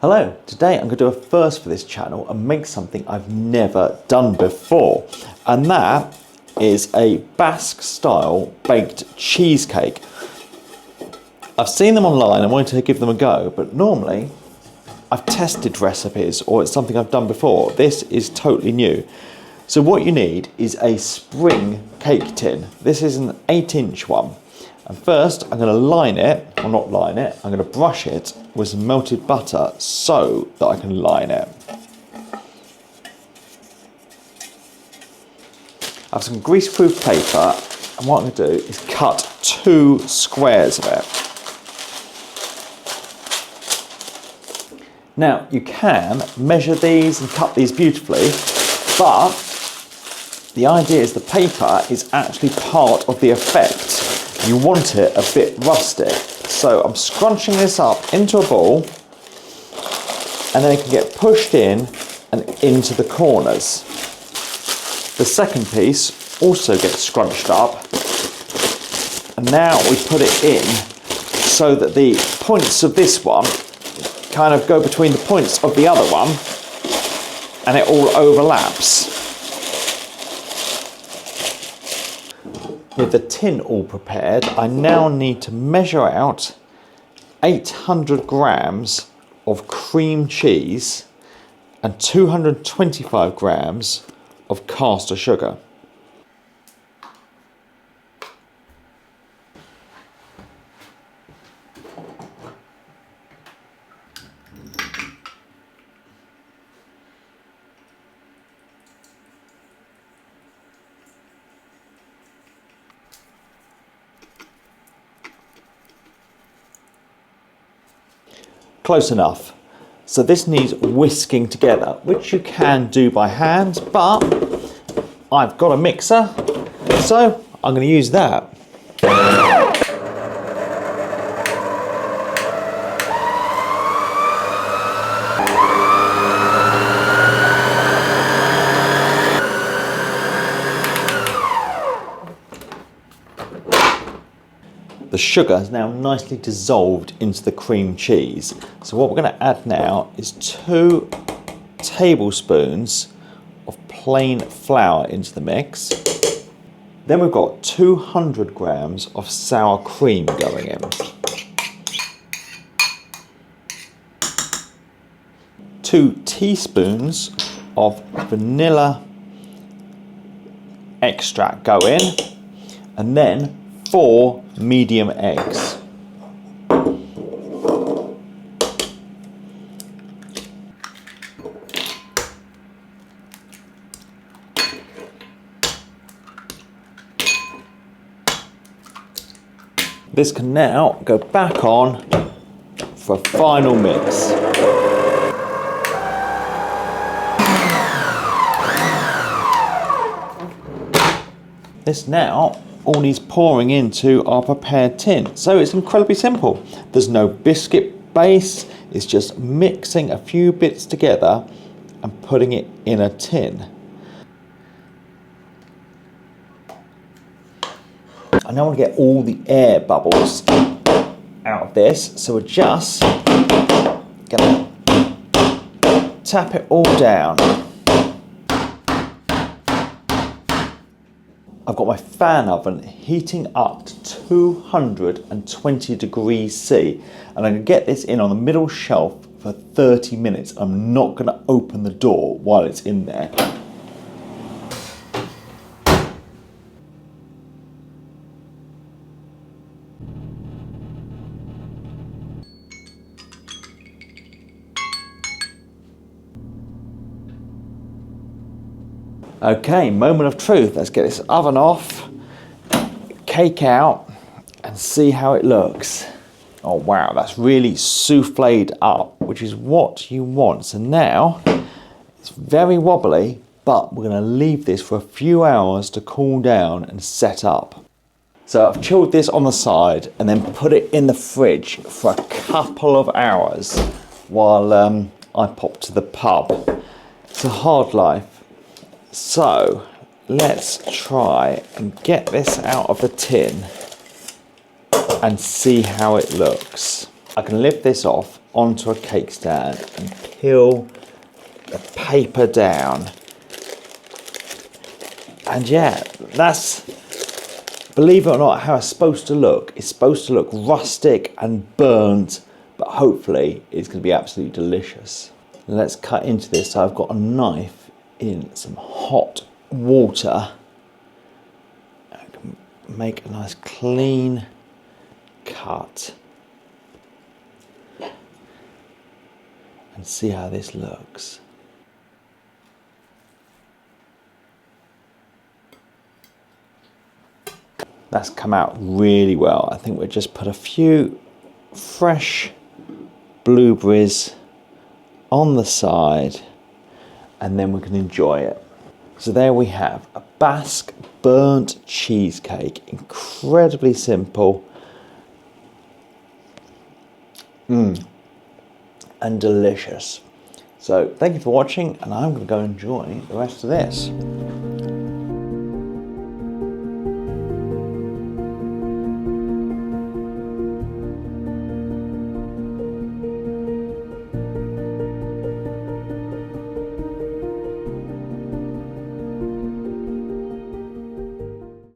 Hello, today I'm going to do a first for this channel and make something I've never done before, and that is a Basque style baked cheesecake. I've seen them online and wanted to give them a go, but normally I've tested recipes or it's something I've done before. This is totally new. So what you need is a spring cake tin. This is an 8-inch one. And first I'm going to line it, or not line it, I'm going to brush it with some melted butter so that I can line it. I have some greaseproof paper, and what I'm going to do is cut 2 squares of it. Now you can measure these and cut these beautifully, but the idea is the paper is actually part of the effect. You want it a bit rustic. So I'm scrunching this up into a ball, and then it can get pushed in and into the corners. The second piece also gets scrunched up, and now we put it in so that the points of this one kind of go between the points of the other one, and it all overlaps. With the tin all prepared, I now need to measure out 800 grams of cream cheese and 225 grams of caster sugar. Close enough. So this needs whisking together, which you can do by hand, but I've got a mixer, so I'm going to use that. The sugar is now nicely dissolved into the cream cheese. So what we're going to add now is 2 tablespoons of plain flour into the mix. Then we've got 200 grams of sour cream going in. 2 teaspoons of vanilla extract go in, and then 4 medium eggs. This can now go back on for a final mix. This now all needs pouring into our prepared tin. So it's incredibly simple. There's no biscuit base, it's just mixing a few bits together and putting it in a tin. I now want to get all the air bubbles out of this, so we're just gonna tap it all down. I've got my fan oven heating up to 220 degrees C, and I'm going to get this in on the middle shelf for 30 minutes. I'm not going to open the door while it's in there. Okay, moment of truth. Let's get this oven off, cake out, and see how it looks. Oh wow, that's really souffled up, which is what you want. So now, it's very wobbly, but we're gonna leave this for a few hours to cool down and set up. So I've chilled this on the side and then put it in the fridge for a couple of hours while I pop to the pub. It's a hard life. So let's try and get this out of the tin and see how it looks. I can lift this off onto a cake stand and peel the paper down. And yeah, that's, believe it or not, how it's supposed to look. It's supposed to look rustic and burnt, but hopefully it's going to be absolutely delicious. Let's cut into this. So I've got a knife in some hot water. I can make a nice clean cut. And see how this looks. That's come out really well. I think we'll just put a few fresh blueberries on the side and then we can enjoy it. So there we have a Basque burnt cheesecake. Incredibly simple. And delicious. So thank you for watching, and I'm going to go enjoy the rest of this.